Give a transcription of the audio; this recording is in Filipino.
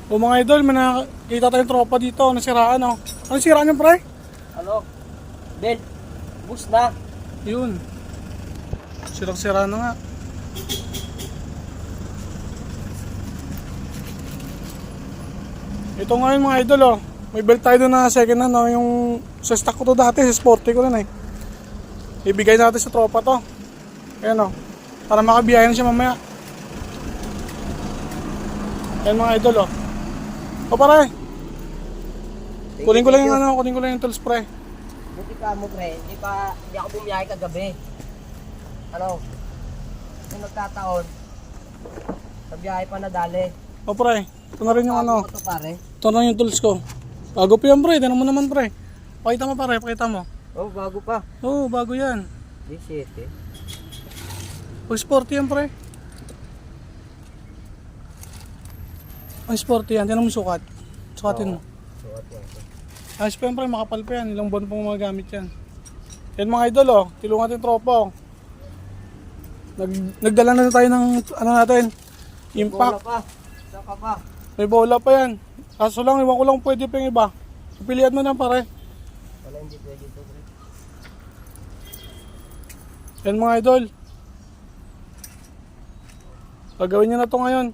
O mga idol, may nakita tayong tropa dito, nasiraan oh. Ano siraan yung pre? Ano? Belt. Bus na. Yun. Sirang-sira na nga. Ito nga yung mga idol oh. May belt tayo doon na second hand oh. Yung sa stock ko to dati, sa sporty ko lang eh. Ibigay natin sa tropa to. Ayan oh. Para makabiyahin siya mamaya. Ayan mga idol oh. O pare. Kunin ko lang yung ano, kunin ko lang yung tools pre. Buti ka mo pre, hindi ako bumiyahe kagabi. Ano? Kung nagkataon, sa biyahe pa nadali. O pre, ito na rin yung ano. Ito pare. Ito na yung tools ko. Bago pa yan pre, tinan mo naman pre. Pakita mo pare, pakita mo. Oh, bago pa. Oo, bago yan. D7. Pag sporty yan pre. Ang sporty yan, tinan mo yung sukat. Sukatin mo. Sukat yan. Ayos pa yan pre, makapal pa yan. Ilang buwan pong magagamit yan. Yan mga idol oh, tulungan natin tropa oh. Nagdala na tayo ng ano natin. Impact. Bola pa. Saka pa. May bola pa yan. Kaso lang, iwan ko lang pwede pa yung iba. Pilihan mo na pare. Wala hindi pwede ito pre. Yan mga idol. Gagawin nyo na to ngayon.